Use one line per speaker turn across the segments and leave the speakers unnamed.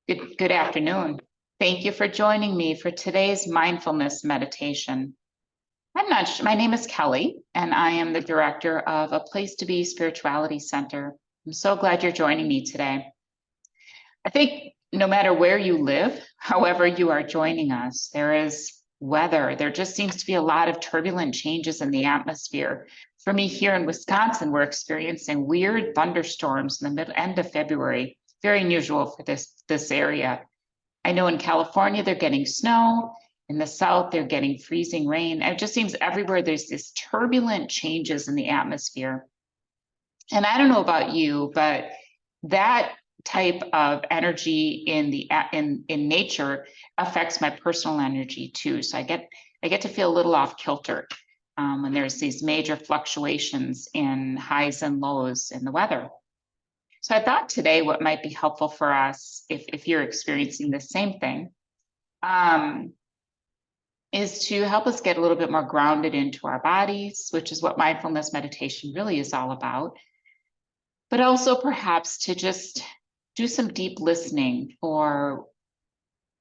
Good afternoon. Thank you for joining me for today's mindfulness meditation. My name is Kelly, and I am the director of A Place to Be Spirituality Center. I'm so glad you're joining me today. I think no matter where you live, however you are joining us, there is weather. There just seems to be a lot of turbulent changes in the atmosphere. For me here in Wisconsin, we're experiencing weird thunderstorms in the end of February. Very unusual for this area. I know in California, they're getting snow. In the South, they're getting freezing rain. It just seems everywhere there's this turbulent changes in the atmosphere. And I don't know about you, but that type of energy in nature affects my personal energy too. So I get to feel a little off kilter when there's these major fluctuations in highs and lows in the weather. So I thought today what might be helpful for us, if you're experiencing the same thing, is to help us get a little bit more grounded into our bodies, which is what mindfulness meditation really is all about. But also perhaps to just do some deep listening for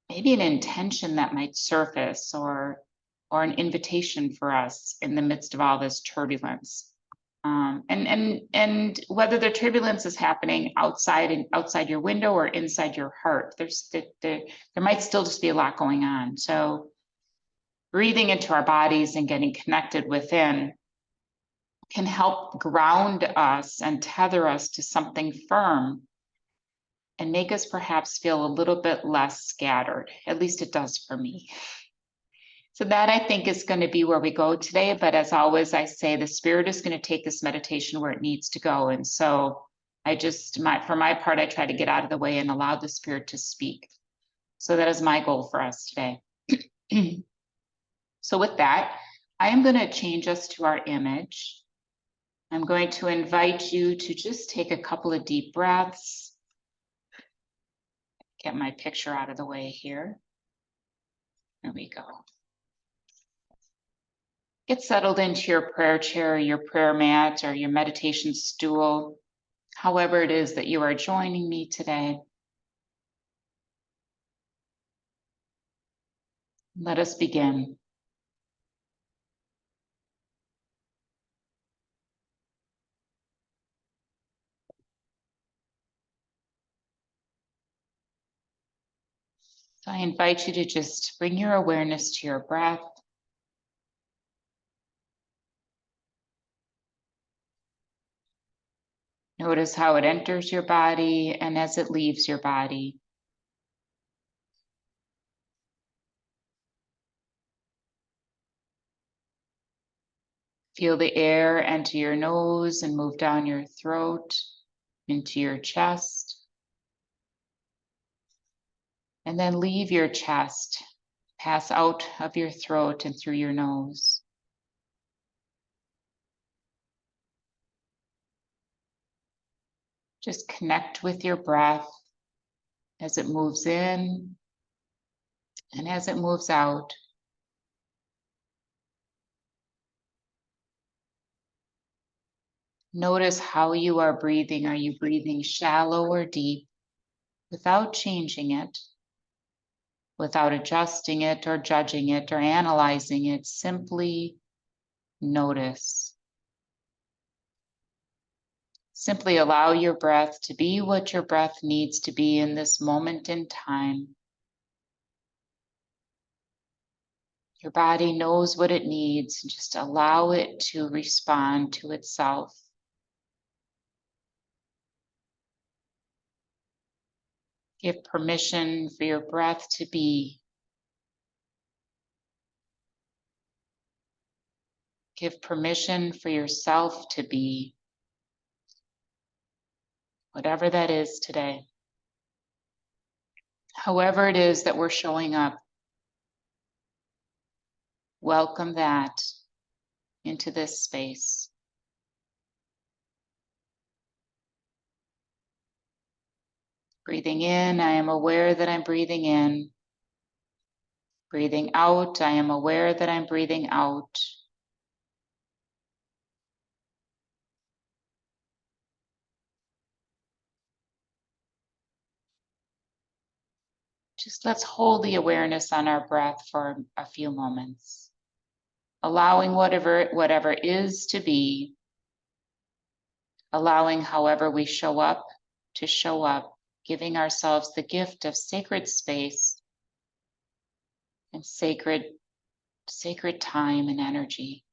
maybe an intention that might surface or an invitation for us in the midst of all this turbulence. And whether the turbulence is happening outside your window or inside your heart, there might still just be a lot going on. So breathing into our bodies and getting connected within can help ground us and tether us to something firm and make us perhaps feel a little bit less scattered. At least it does for me. So that I think is going to be where we go today. But as always, I say the spirit is going to take this meditation where it needs to go. And so for my part, I try to get out of the way and allow the spirit to speak. So that is my goal for us today. So with that, I am going to change us to our image. I'm going to invite you to just take a couple of deep breaths. Get my picture out of the way here. There we go. Get settled into your prayer chair, or your prayer mat, or your meditation stool, however it is that you are joining me today. Let us begin. So I invite you to just bring your awareness to your breath. Notice how it enters your body and as it leaves your body. Feel the air enter your nose and move down your throat into your chest. And then leave your chest, pass out of your throat and through your nose. Just connect with your breath as it moves in and as it moves out. Notice how you are breathing. Are you breathing shallow or deep without changing it, without adjusting it or judging it or analyzing it? Simply notice. Simply allow your breath to be what your breath needs to be in this moment in time. Your body knows what it needs. Just allow it to respond to itself. Give permission for your breath to be. Give permission for yourself to be. Whatever that is today. However it is that we're showing up, welcome that into this space. Breathing in, I am aware that I'm breathing in. Breathing out, I am aware that I'm breathing out. Just let's hold the awareness on our breath for a few moments, allowing whatever is to be, allowing however we show up to show up, giving ourselves the gift of sacred space and sacred time and energy.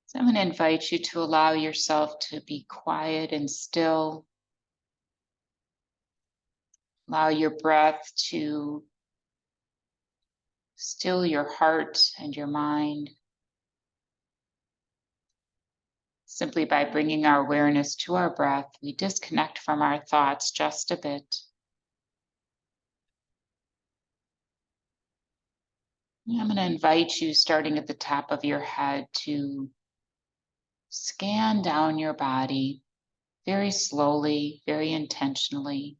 So I'm going to invite you to allow yourself to be quiet and still. Allow your breath to still your heart and your mind, simply by bringing our awareness to our breath. We disconnect from our thoughts just a bit. I'm going to invite you, starting at the top of your head, to scan down your body very slowly, very intentionally,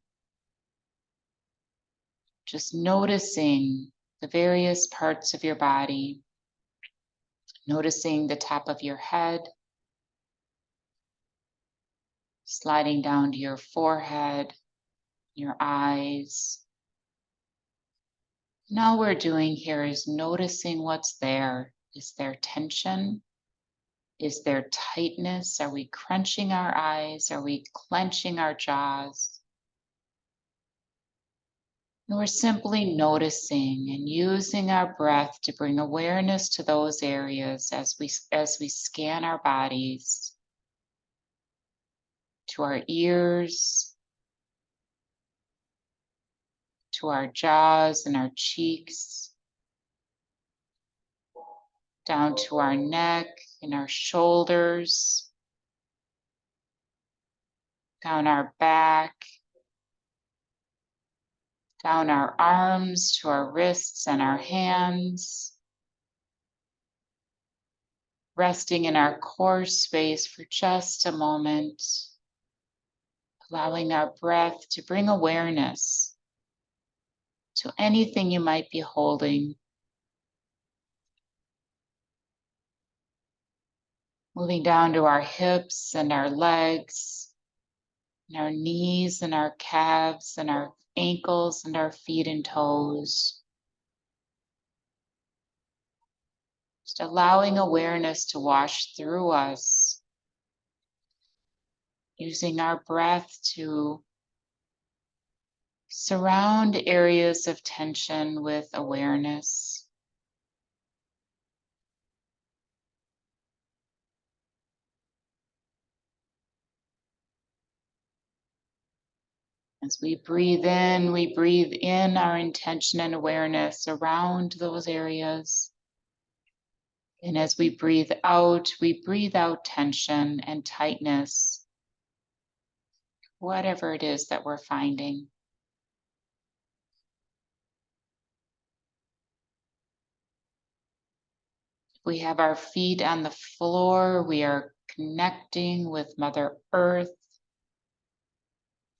just noticing the various parts of your body, noticing the top of your head, sliding down to your forehead, your eyes. And all we're doing here is noticing what's there. Is there tension? Is there tightness? Are we crunching our eyes? Are we clenching our jaws? And we're simply noticing and using our breath to bring awareness to those areas as we scan our bodies, to our ears, to our jaws and our cheeks, down to our neck and our shoulders, down our back, down our arms to our wrists and our hands, resting in our core space for just a moment, allowing our breath to bring awareness to anything you might be holding. Moving down to our hips and our legs, and our knees and our calves and our ankles and our feet and toes. Just allowing awareness to wash through us, using our breath to surround areas of tension with awareness. As we breathe in our intention and awareness around those areas. And as we breathe out tension and tightness, whatever it is that we're finding. We have our feet on the floor. We are connecting with Mother Earth.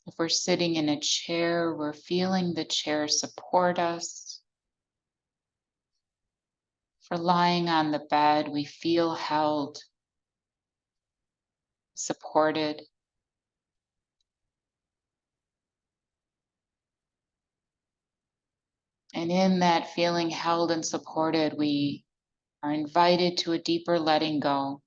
If we're sitting in a chair, we're feeling the chair support us. If we're lying on the bed, we feel held, supported. And in that feeling held and supported, we are invited to a deeper letting go.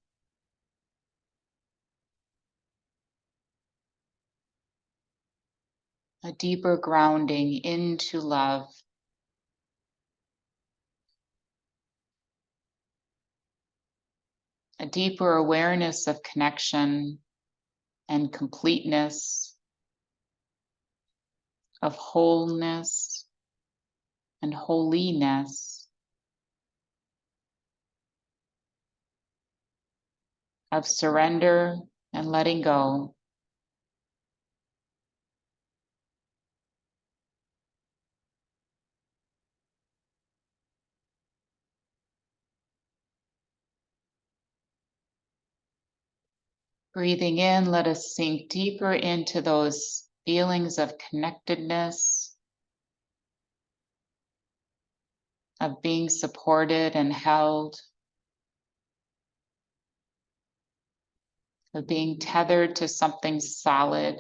A deeper grounding into love. A deeper awareness of connection and completeness, of wholeness and holiness. of surrender and letting go. Breathing in, let us sink deeper into those feelings of connectedness, of being supported and held, of being tethered to something solid.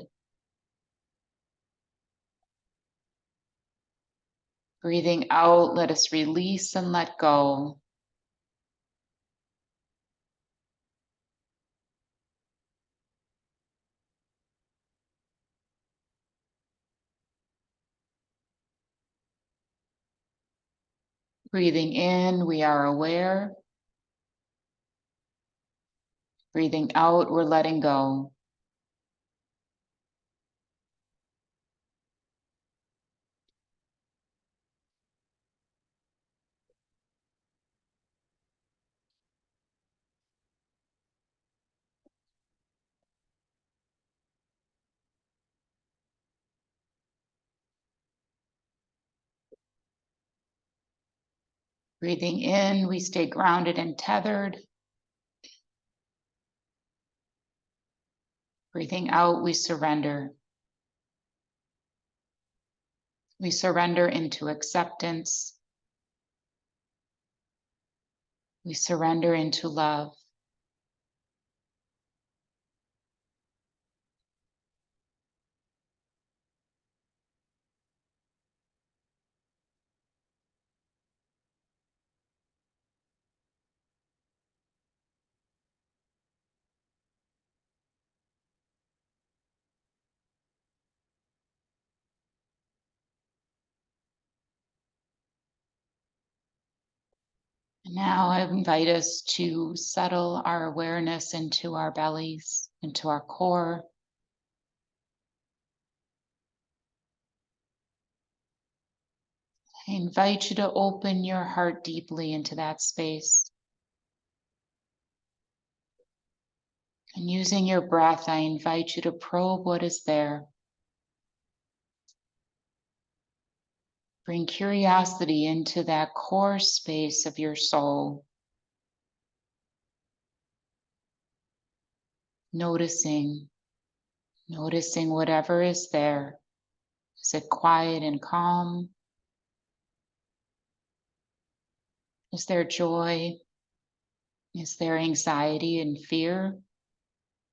Breathing out, let us release and let go. Breathing in, we are aware. Breathing out, we're letting go. Breathing in, we stay grounded and tethered. Breathing out, we surrender. We surrender into acceptance. We surrender into love. And now I invite us to settle our awareness into our bellies, into our core. I invite you to open your heart deeply into that space. And using your breath, I invite you to probe what is there. Bring curiosity into that core space of your soul. Noticing whatever is there. Is it quiet and calm? Is there joy? Is there anxiety and fear?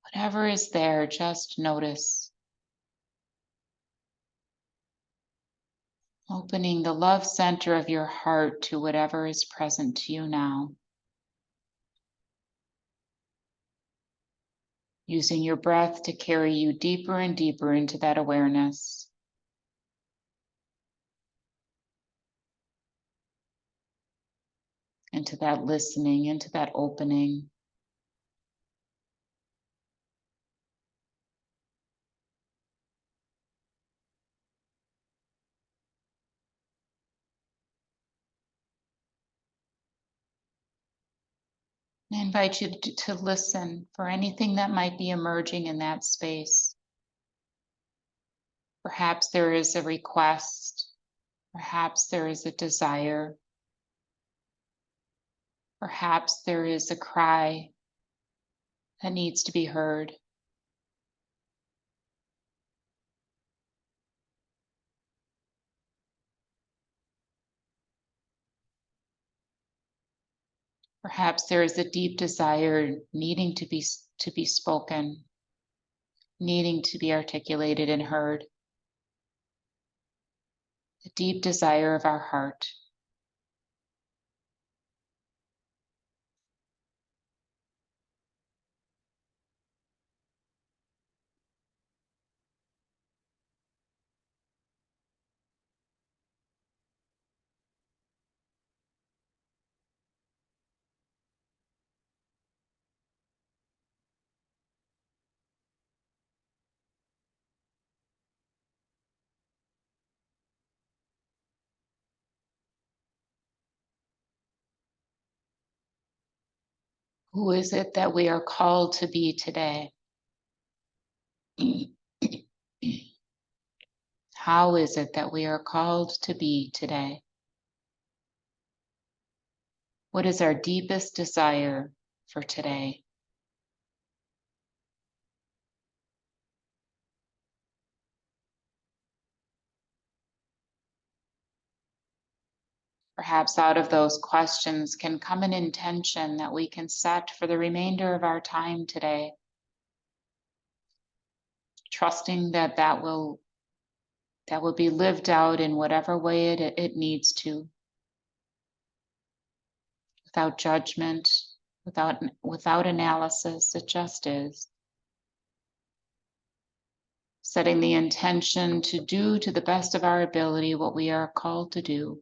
Whatever is there, just notice. Opening the love center of your heart to whatever is present to you now. Using your breath to carry you deeper and deeper into that awareness. Into that listening, into that opening. I invite you to listen for anything that might be emerging in that space. Perhaps there is a request. Perhaps there is a desire. Perhaps there is a cry that needs to be heard. Perhaps there is a deep desire needing to be spoken, needing to be articulated and heard. The deep desire of our heart. Who is it that we are called to be today? How is it that we are called to be today? What is our deepest desire for today? Perhaps out of those questions can come an intention that we can set for the remainder of our time today, trusting that that will be lived out in whatever way it needs to, without judgment, without analysis. It just is. Setting the intention to do to the best of our ability what we are called to do.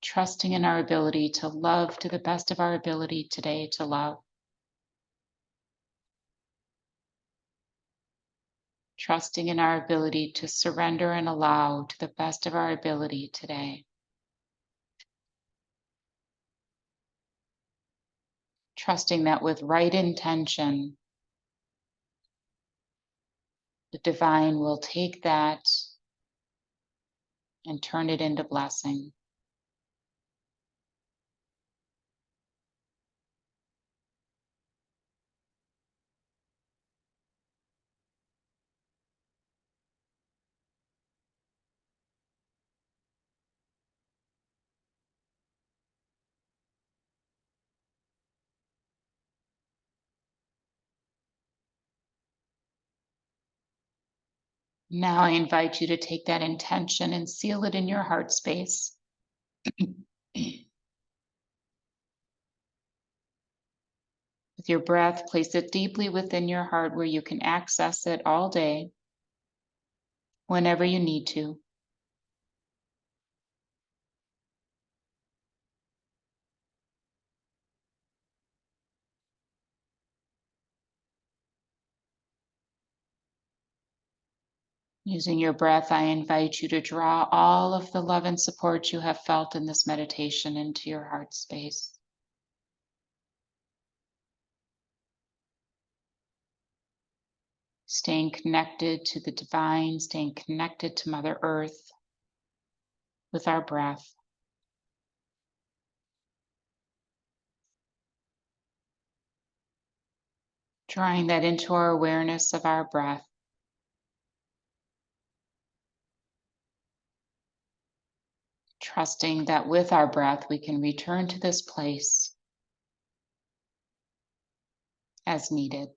Trusting in our ability to love to the best of our ability today to love. Trusting in our ability to surrender and allow to the best of our ability today. Trusting that with right intention, the divine will take that and turn it into blessing. Now I invite you to take that intention and seal it in your heart space. With your breath, place it deeply within your heart where you can access it all day, whenever you need to. Using your breath, I invite you to draw all of the love and support you have felt in this meditation into your heart space. Staying connected to the divine, staying connected to Mother Earth with our breath. Drawing that into our awareness of our breath. Trusting that with our breath, we can return to this place as needed.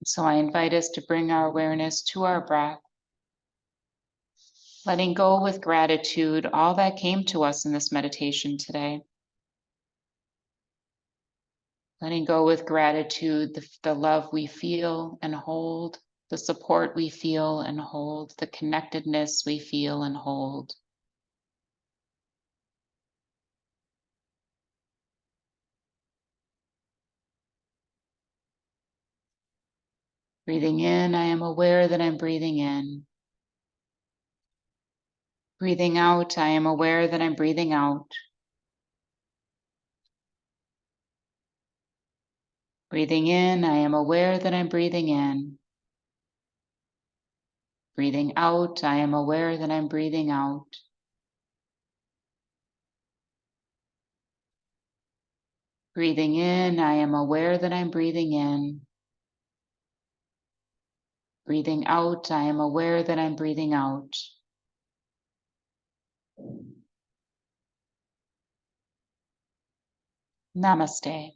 So I invite us to bring our awareness to our breath, letting go with gratitude all that came to us in this meditation today. Letting go with gratitude the love we feel and hold, the support we feel and hold, the connectedness we feel and hold. Breathing in, I am aware that I'm breathing in. Breathing out, I am aware that I'm breathing out. Breathing in, I am aware that I'm breathing in. Breathing out, I am aware that I'm breathing out. Breathing in, I am aware that I'm breathing in. Breathing out, I am aware that I'm breathing out. Namaste.